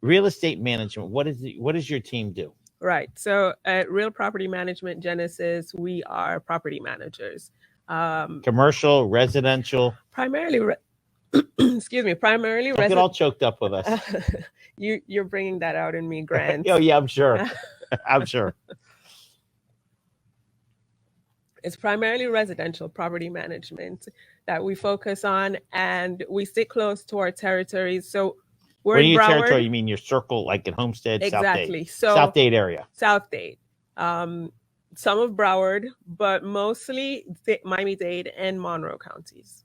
real estate management, what does your team do? Right. So at Real Property Management Genesis, we are property managers. Commercial, residential. Primarily, excuse me, primarily Don't get all choked up with us. You're bringing that out in me, Grant. Oh yeah, I'm sure. I'm sure. It's primarily residential property management that we focus on, and we stick close to our territories. So we're when in you Broward. Territory, you mean your circle, like in Homestead, Exactly. South-Dade. So South-Dade area. South-Dade. Some of Broward, but mostly Miami-Dade and Monroe counties.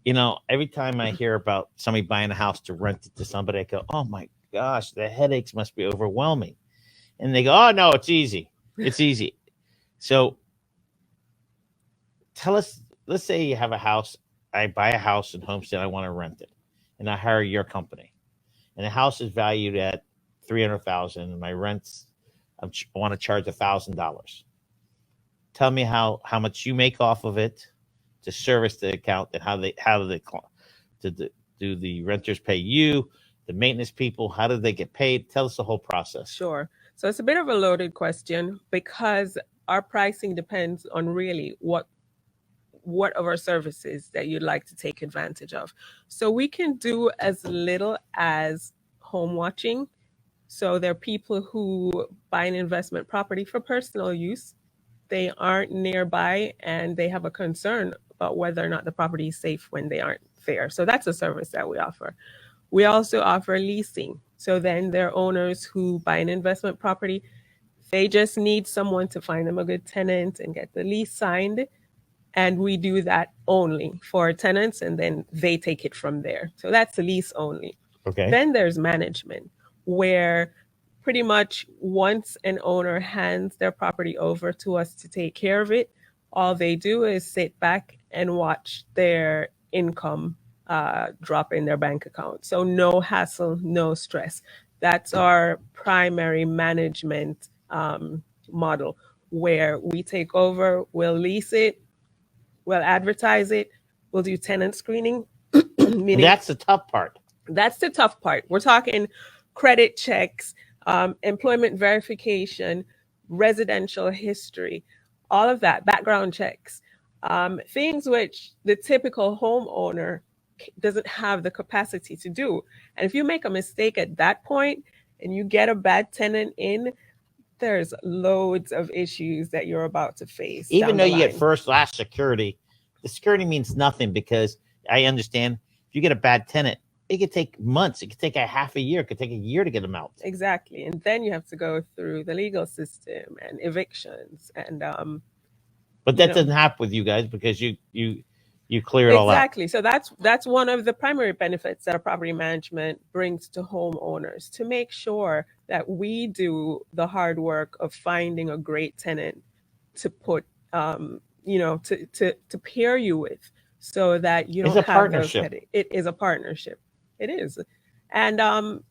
You know, every time I hear about somebody buying a house to rent it to somebody, I go, oh my gosh, the headaches must be overwhelming. And they go, oh no, it's easy. It's easy. So tell us, let's say you have a house. I buy a house in Homestead. I want to rent it. And I hire your company. And the house is valued at $300,000. And my rents, I want to charge $1,000. Tell me how much you make off of it to service the account, and how do the renters pay you, the maintenance people, how do they get paid? Tell us the whole process. Sure. So it's a bit of a loaded question, because our pricing depends on really what of our services that you'd like to take advantage of. So we can do as little as home watching. So there are people who buy an investment property for personal use. They aren't nearby and they have a concern about whether or not the property is safe when they aren't there. So that's a service that we offer. We also offer leasing. So then there are owners who buy an investment property. They just need someone to find them a good tenant and get the lease signed. And we do that only for tenants, and then they take it from there. So that's the lease only. Okay. Then there's management, where pretty much once an owner hands their property over to us to take care of it, all they do is sit back and watch their income drop in their bank account. So no hassle, no stress. That's our primary management model, where we take over, we'll lease it, we'll advertise it, we'll do tenant screening. Meaning, that's the tough part. That's the tough part. We're talking credit checks, employment verification, residential history, all of that, background checks, things which the typical homeowner doesn't have the capacity to do. And if you make a mistake at that point and you get a bad tenant in, there's loads of issues that you're about to face. Even though you get last security, the security means nothing, because I understand if you get a bad tenant, it could take months. It could take a half a year. It could take a year to get them out. Exactly. And then you have to go through the legal system and evictions. And but that doesn't happen with you guys, because you clear it all out. Exactly. So that's one of the primary benefits that a property management brings to homeowners, to make sure that we do the hard work of finding a great tenant to put, to pair you with, so that you don't have those headaches. It is a partnership. It is. And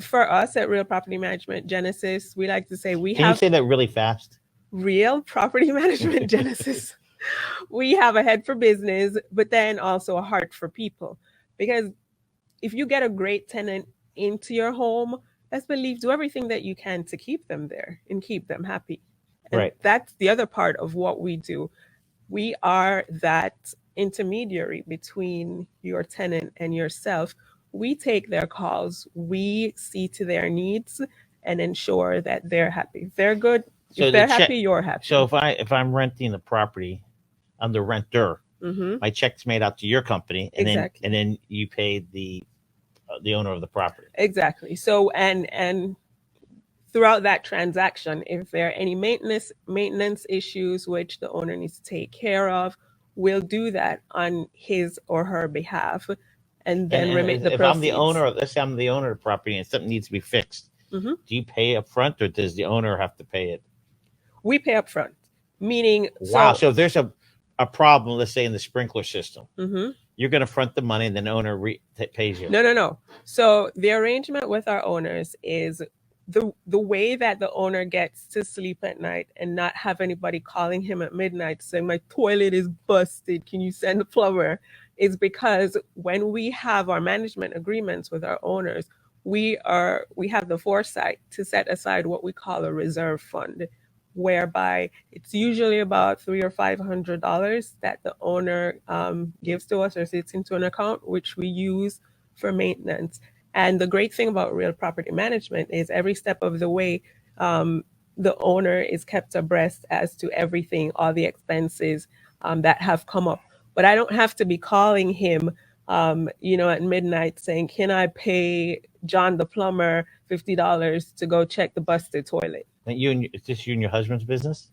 for us at Real Property Management Genesis, we like to say Can you say that really fast? Real Property Management Genesis. We have a head for business, but then also a heart for people. Because if you get a great tenant into your home, best believe do everything that you can to keep them there and keep them happy. And right. That's the other part of what we do. We are that intermediary between your tenant and yourself. We take their calls, we see to their needs and ensure that they're happy. They're good. So if they're happy, you're happy. So if I'm renting the property, I'm the renter. Mm-hmm. My check's made out to your company, and then you pay the owner of the property. Exactly. So and throughout that transaction, if there are any maintenance issues which the owner needs to take care of, we'll do that on his or her behalf, and then remit the proceeds. If I'm the owner, let's say I'm the owner of the property and something needs to be fixed, mm-hmm. Do you pay up front, or does the owner have to pay it? We pay up front, meaning... Wow, so if there's a problem, let's say in the sprinkler system, mm-hmm. You're going to front the money and then the owner pays you. No. So the arrangement with our owners is the way that the owner gets to sleep at night and not have anybody calling him at midnight saying, my toilet is busted, can you send a plumber? Is because when we have our management agreements with our owners, we have the foresight to set aside what we call a reserve fund, whereby it's usually about $300 or $500 that the owner gives to us or sits into an account, which we use for maintenance. And the great thing about real property management is every step of the way, the owner is kept abreast as to everything, all the expenses that have come up. But I don't have to be calling him, at midnight saying, "Can I pay John the plumber $50 to go check the busted toilet?" And is this you and your husband's business?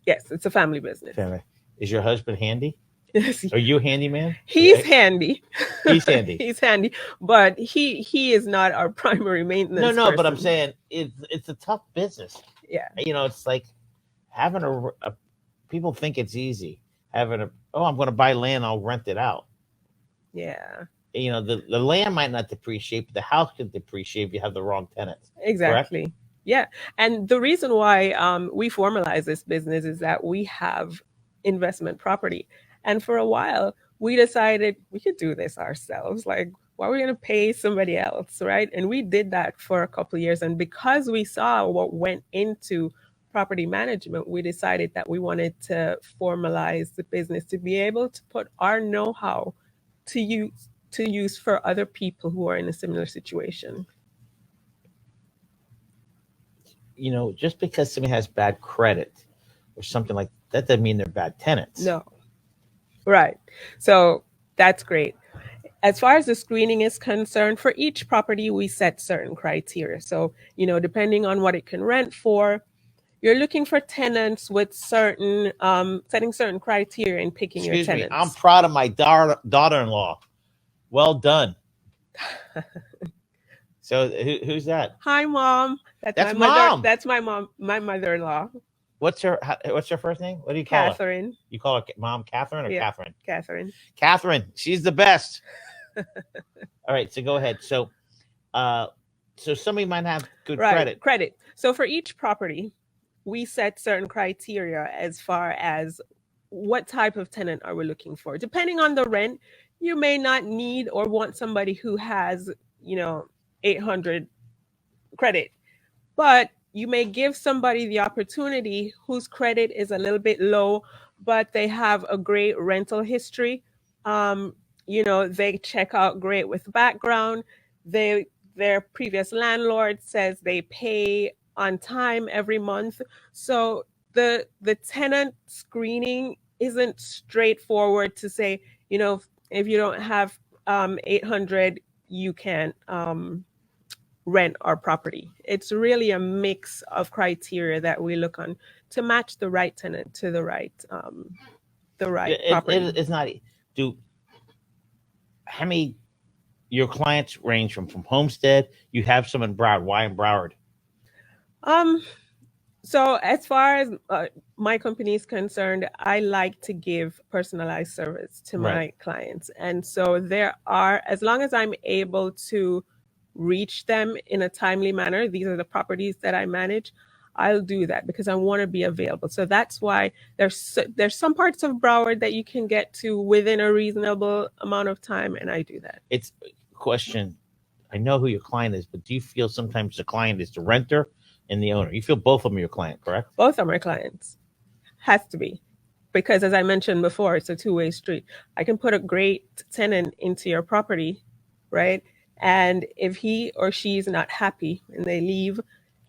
Yes, it's a family business. Family. Is your husband handy? Are you a handyman? He's handy. He's handy. He's handy, but he is not our primary maintenance. No, person. but I'm saying it's a tough business. Yeah. It's like having a people think it's easy. I'm going to buy land, I'll rent it out. Yeah. The land might not depreciate, but the house could depreciate if you have the wrong tenants. Exactly. Correct? Yeah. And the reason why we formalize this business is that we have investment property. And for a while, we decided we could do this ourselves. Like, why are we going to pay somebody else, right? And we did that for a couple of years. And because we saw what went into property management, we decided that we wanted to formalize the business to be able to put our know-how to use for other people who are in a similar situation. Just because somebody has bad credit or something like that doesn't mean they're bad tenants. No. Right. So that's great. As far as the screening is concerned, for each property, we set certain criteria. So, depending on what it can rent for, you're looking for tenants with setting certain criteria and picking your tenants. I'm proud of my daughter-in-law. Well done. So who's that? Hi, Mom. That's my Mom. Mother. That's my mom, my mother-in-law. What's her first name? What do you call Catherine. her? You call her Mom Catherine or Catherine? Catherine. Catherine. She's the best. All right. So go ahead. So somebody might have good credit. So for each property, we set certain criteria as far as what type of tenant are we looking for. Depending on the rent, you may not need or want somebody who has, 800 credit, but you may give somebody the opportunity whose credit is a little bit low, but they have a great rental history. They check out great with background. Their previous landlord says they pay on time every month. So the tenant screening isn't straightforward to say, if you don't have 800, you can't rent our property. It's really a mix of criteria that we look on to match the right tenant to the right property. It's not. How many your clients range from Homestead? You have some in Broward. Why in Broward? So as far as my company is concerned, I like to give personalized service to my clients. And so as long as I'm able to reach them in a timely manner, these are the properties that I manage, I'll do that because I want to be available. So that's why there's some parts of Broward that you can get to within a reasonable amount of time, and I do that. It's a question. I know who your client is, but do you feel sometimes the client is the renter and the owner? You feel both of them are your client, correct? Both are my clients. Has to be. Because as I mentioned before, it's a two-way street. I can put a great tenant into your property, right? And if he or she is not happy and they leave,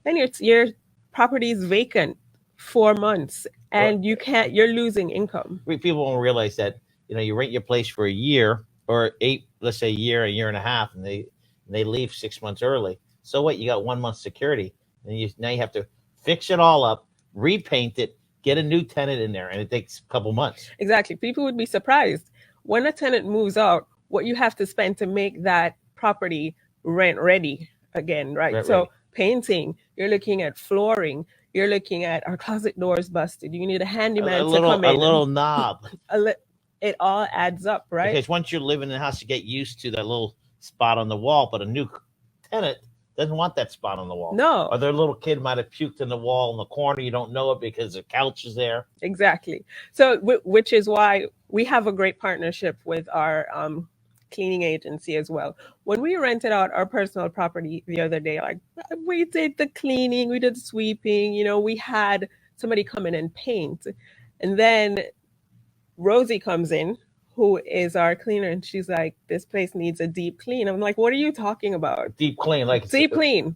then your property is vacant 4 months and you're losing income. People won't realize that, you rent your place for a year or let's say a year and a half, and they leave 6 months early. So what? You got 1 month security, and now you have to fix it all up, repaint it, get a new tenant in there, and it takes a couple months. Exactly. People would be surprised when a tenant moves out, what you have to spend to make that property rent ready again, right? So painting, you're looking at flooring, you're looking at our closet doors busted. You need a handyman to come in. A little knob. It all adds up, right? Because once you're living in the house, you get used to that little spot on the wall, but a new tenant doesn't want that spot on the wall. No. Or their little kid might have puked in the wall in the corner. You don't know it because the couch is there. Exactly. So, which is why we have a great partnership with our cleaning agency as well. When we rented out our personal property the other day, like we did the cleaning, we did the sweeping, we had somebody come in and paint. And then Rosie comes in, who is our cleaner, and she's like, this place needs a deep clean. I'm like, what are you talking about? Deep clean, like deep clean.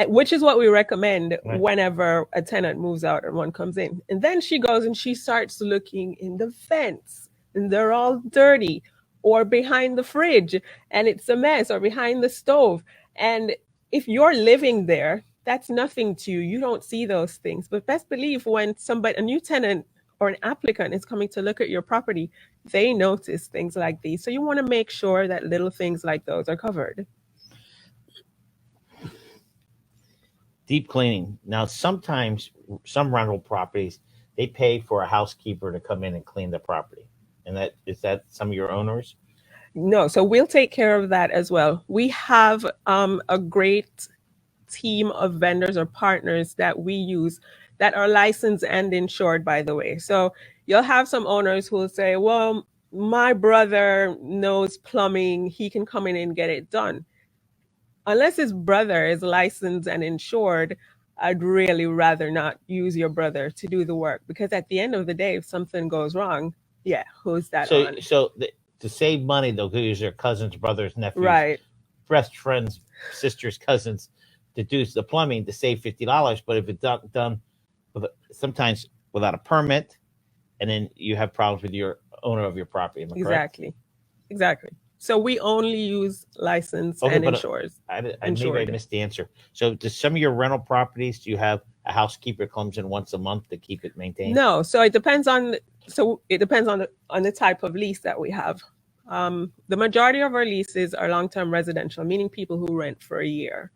Which is what we recommend Right. whenever a tenant moves out and one comes in. And then she goes and she starts looking in the vents, and they're all dirty, or behind the fridge, and it's a mess, or behind the stove. And if you're living there, that's nothing to you. You don't see those things. But best believe when a new tenant or an applicant is coming to look at your property, they notice things like these. So you want to make sure that little things like those are covered. Deep cleaning. Now, sometimes some rental properties, they pay for a housekeeper to come in and clean the property. And is that some of your owners? No, so we'll take care of that as well. We have a great team of vendors or partners that we use that are licensed and insured, by the way. So you'll have some owners who will say, well, my brother knows plumbing, he can come in and get it done. Unless his brother is licensed and insured, I'd really rather not use your brother to do the work, because at the end of the day, if something goes wrong, who's that on? So to save money, they'll use their cousins, brothers, nephews, right, best friends, sisters, cousins to do the plumbing to save $50. But if it's done sometimes without a permit, and then you have problems with your owner of your property. Am I correct? Exactly. So we only use licensed and insurers. Maybe I missed the answer. So do some of your rental properties, do you have a housekeeper comes in once a month to keep it maintained? No. So it depends on the type of lease that we have. The majority of our leases are long-term residential, meaning people who rent for a year.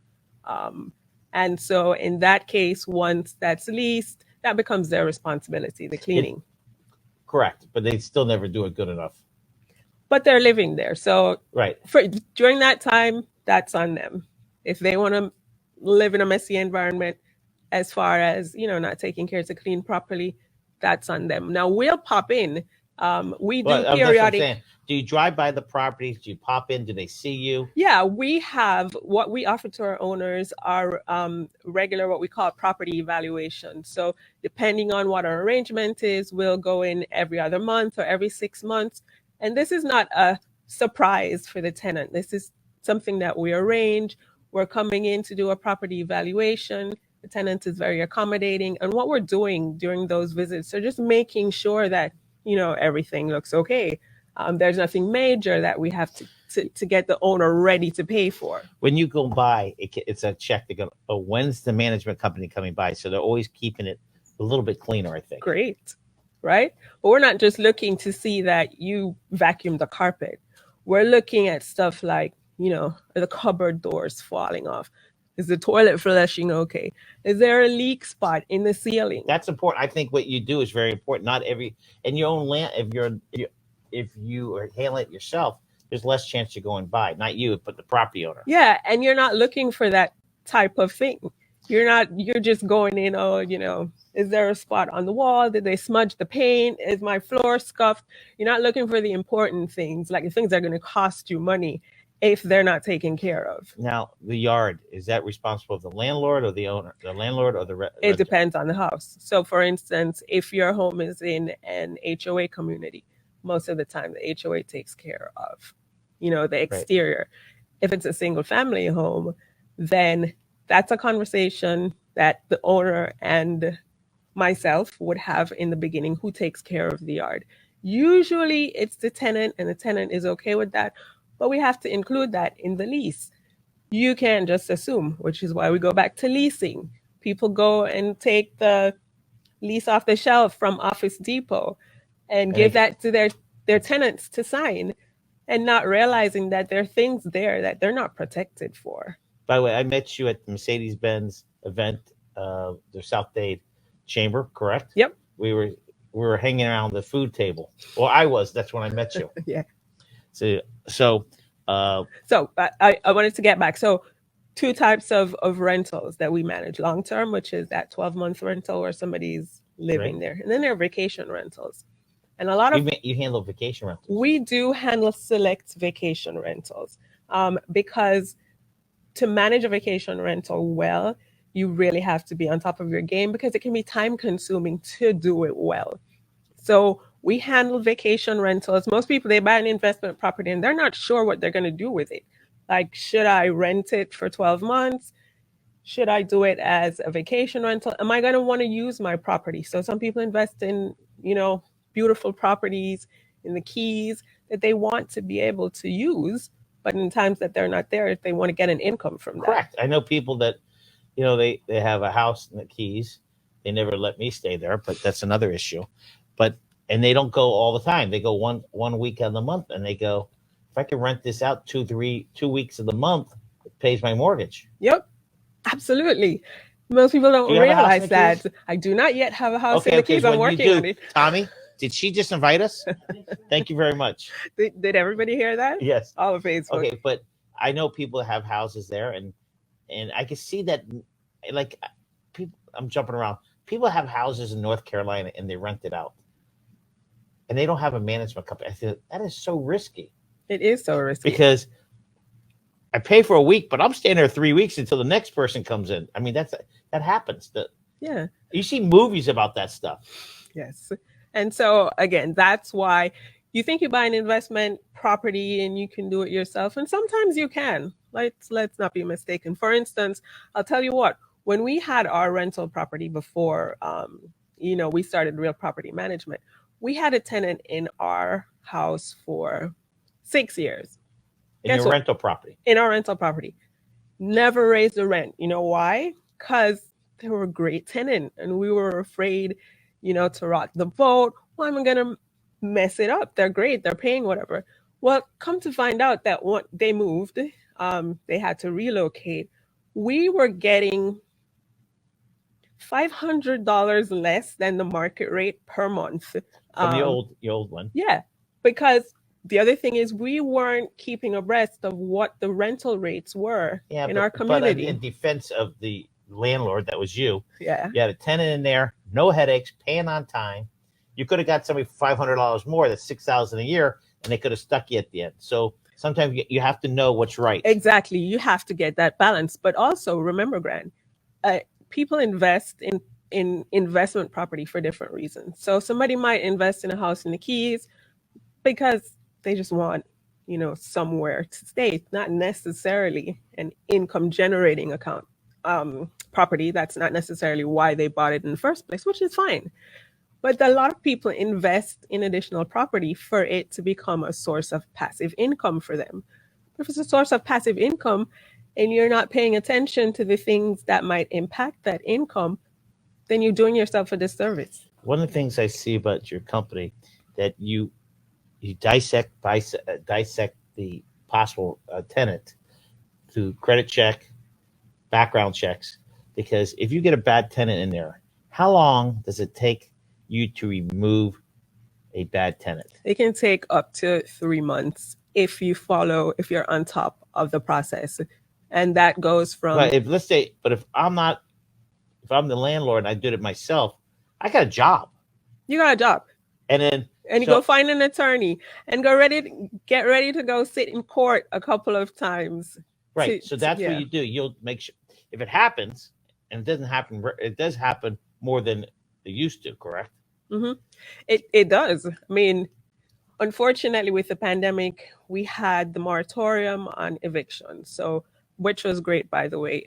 And so in that case, once that's leased, that becomes their responsibility, the cleaning. Correct. But they still never do it good enough. But they're living there. So right. During that time, that's on them. If they want to live in a messy environment, as far as, not taking care to clean properly, that's on them. Now, we'll pop in. We do periodic. Do you drive by the properties? Do you pop in? Do they see you? Yeah, we have what we offer to our owners are regular, what we call property evaluation. So depending on what our arrangement is, we'll go in every other month or every 6 months. And this is not a surprise for the tenant. This is something that we arrange. We're coming in to do a property evaluation. The tenant is very accommodating. And what we're doing during those visits are just making sure that, everything looks okay. There's nothing major that we have to get the owner ready to pay for. When you go by, it's a check to go, when's the management company coming by? So they're always keeping it a little bit cleaner, I think. Great. Right? But we're not just looking to see that you vacuum the carpet. We're looking at stuff like, the cupboard doors falling off. Is the toilet flushing okay? Is there a leak spot in the ceiling? That's important. I think what you do is very important. Not in your own land, if you are handling it yourself, there's less chance you're going by. Not you, but the property owner. Yeah, and you're not looking for that type of thing. You're just going in, is there a spot on the wall? Did they smudge the paint? Is my floor scuffed? You're not looking for the important things, like the things that are going to cost you money if they're not taken care of. Now, the yard, is that responsible of the landlord or the owner? The landlord or the It depends on the house. So, for instance, if your home is in an HOA community, most of the time the HOA takes care of, the exterior. Right. If it's a single family home, then that's a conversation that the owner and myself would have in the beginning, who takes care of the yard. Usually it's the tenant, and the tenant is okay with that, but we have to include that in the lease. You can't just assume, which is why we go back to leasing. People go and take the lease off the shelf from Office Depot and give that to their tenants to sign, and not realizing that there are things there that they're not protected for. By the way, I met you at the Mercedes-Benz event, the South-Dade Chamber, correct? Yep. We were hanging around the food table. Well, I was. That's when I met you. Yeah. So I wanted to get back. So 2 types of rentals that we manage: long-term, which is that 12-month rental where somebody's living there, and then there are vacation rentals. And a lot of you handle vacation rentals. we do handle select vacation rentals, because to manage a vacation rental well, you really have to be on top of your game because it can be time consuming to do it well. So we handle vacation rentals. Most people, they buy an investment property and they're not sure what they're going to do with it. Like, should I rent it for 12 months? Should I do it as a vacation rental? Am I going to want to use my property? So some people invest in, beautiful properties in the Keys that they want to be able to use, but in times that they're not there, if they want to get an income from that. Correct. I know people that, they have a house in the Keys. They never let me stay there, but that's another issue. And they don't go all the time. They go one week of the month, and they go, if I can rent this out 2 weeks of the month, it pays my mortgage. Yep, absolutely. Most people don't realize that. I do not yet have a house in the Keys. I'm working on it. Tommy, did she just invite us? Thank you very much. Did everybody hear that? Yes. All of Facebook. Okay, but I know people that have houses there, and I can see that, like, people. I'm jumping around. People have houses in North Carolina and they rent it out, and they don't have a management company. I feel that is so risky. It is so risky because I pay for a week, but I'm staying there 3 weeks until the next person comes in. I mean, that happens. Yeah. You see movies about that stuff. Yes. And so again, that's why you think you buy an investment property and you can do it yourself. And sometimes you can. Let's not be mistaken. For instance, I'll tell you what, when we had our rental property before, we started Real Property Management, we had a tenant in our house for 6 years. In your rental property? In our rental property. Never raised the rent. You know why? Because they were a great tenant and we were afraid, to rock the boat. Why am I going to mess it up? They're great. They're paying whatever. Well, come to find out that when they moved, they had to relocate. We were getting $500 less than the market rate per month. From the old one. Yeah, because the other thing is we weren't keeping abreast of what the rental rates were in our community. But in defense of the landlord, that was you. Yeah. You had a tenant in there, no headaches, paying on time. You could have got somebody $500 more. That's $6,000 a year, and they could have stuck you at the end. So sometimes you have to know what's right. Exactly. You have to get that balance. But also remember, Grant, people invest in investment property for different reasons. So somebody might invest in a house in the Keys because they just want, somewhere to stay, not necessarily an income generating account property. That's not necessarily why they bought it in the first place, which is fine. But a lot of people invest in additional property for it to become a source of passive income for them. If it's a source of passive income and you're not paying attention to the things that might impact that income, then you're doing yourself a disservice. One of the things I see about your company that you dissect the possible tenant through credit check, background checks, because if you get a bad tenant in there, how long does it take you to remove a bad tenant? It can take up to 3 months if you're on top of the process. And that goes from... But if I'm the landlord and I did it myself, I got a job. You got a job. And you go find an attorney and get ready to go sit in court a couple of times. Right. So that's what you do. You'll make sure if it happens, and it doesn't happen, it does happen more than it used to, correct? Mm-hmm. It does. I mean, unfortunately, with the pandemic, we had the moratorium on eviction. So, which was great, by the way,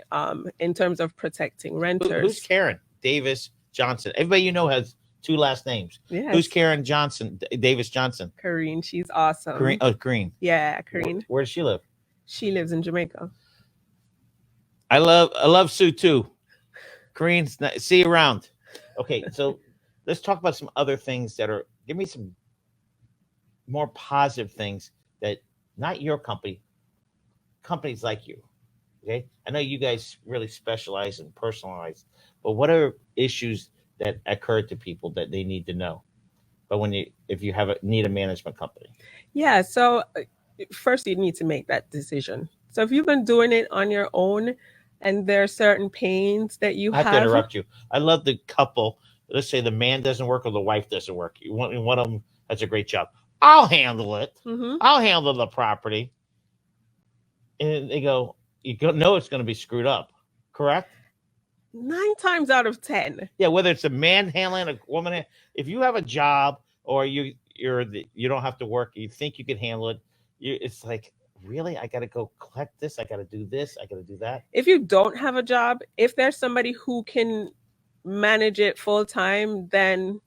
in terms of protecting renters. Who's Karen Davis Johnson? Everybody has 2 last names. Yes. Who's Karen Johnson? Davis Johnson. Kareen. She's awesome. Kareen. Yeah, Kareen. Where does she live? She lives in Jamaica. I love Sue too. Kareen, see you around. Okay, so let's talk about some other things give me some more positive things that not your company, companies like you. Okay, I know you guys really specialize and personalize, but what are issues that occur to people that they need to know? But if you need a management company. Yeah. So first you need to make that decision. So if you've been doing it on your own and there are certain pains that you have. I have to interrupt you. I love the couple. Let's say the man doesn't work or the wife doesn't work. One of them That's a great job. I'll handle it. Mm-hmm. I'll handle the property. And they go, you know it's going to be screwed up, correct? 9 times out of 10. Yeah, whether it's a man handling a woman, if you have a job or you don't have to work, you think you can handle it. It's like, really, I got to go collect this. I got to do this. I got to do that. If you don't have a job, if there's somebody who can manage it full time, then,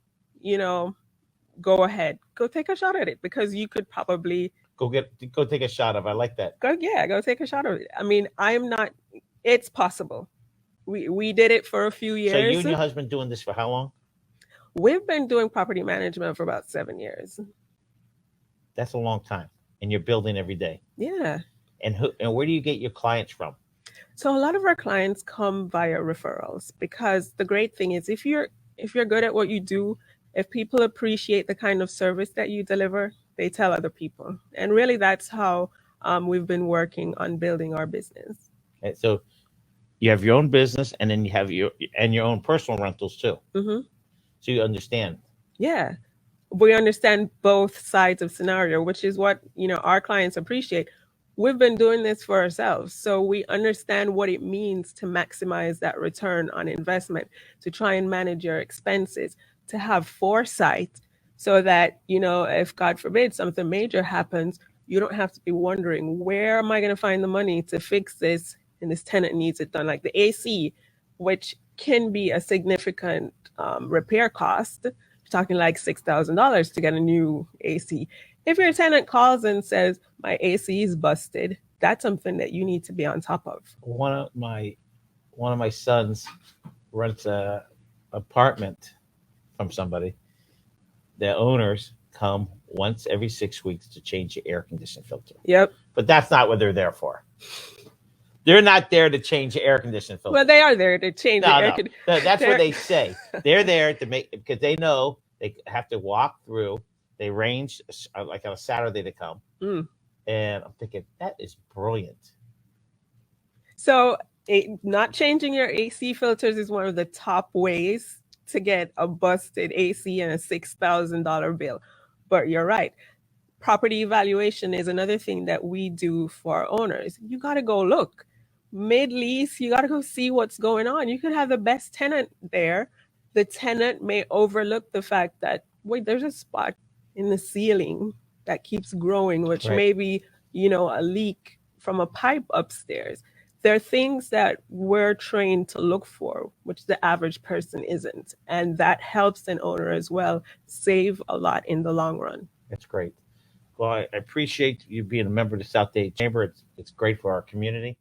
go ahead, go take a shot at it, because you could probably go take a shot of it. I like that. Go take a shot of it. I mean, it's possible. We did it for a few years. So you and your husband doing this for how long? We've been doing property management for about 7 years. That's a long time. And you're building every day. Yeah. And where do you get your clients from? So a lot of our clients come via referrals, because the great thing is if you're good at what you do, if people appreciate the kind of service that you deliver, they tell other people. And really that's how we've been working on building our business. And so you have your own business, and then you have your own personal rentals too. Mm-hmm. So you understand. Yeah. We understand both sides of scenario, which is what, our clients appreciate. We've been doing this for ourselves, so we understand what it means to maximize that return on investment, to try and manage your expenses, to have foresight so that, if God forbid something major happens, you don't have to be wondering, where am I going to find the money to fix this? And this tenant needs it done, like the AC, which can be a significant repair cost. You're talking like $6,000 to get a new AC. If your tenant calls and says, my AC is busted, that's something that you need to be on top of. One of my sons rents a apartment from somebody. The owners come once every 6 weeks to change the air conditioning filter. Yep. But that's not what they're there for. They're not there to change the air conditioning filter. Well, they are there to change the air conditioning. No, that's what they say. They're there to make, because they know they have to walk through. They range like on a Saturday to come. And I'm thinking, that is brilliant. So not changing your AC filters is one of the top ways to get a busted AC and a $6,000 bill. But you're right. Property evaluation is another thing that we do for our owners. You got to go look. Mid-lease, you got to go see what's going on. You could have the best tenant there. The tenant may overlook the fact that, wait, there's a spot in the ceiling that keeps growing, which may be, a leak from a pipe upstairs. There are things that we're trained to look for, which the average person isn't. And that helps an owner as well save a lot in the long run. That's great. Well, I appreciate you being a member of the South-Dade Chamber. It's great for our community.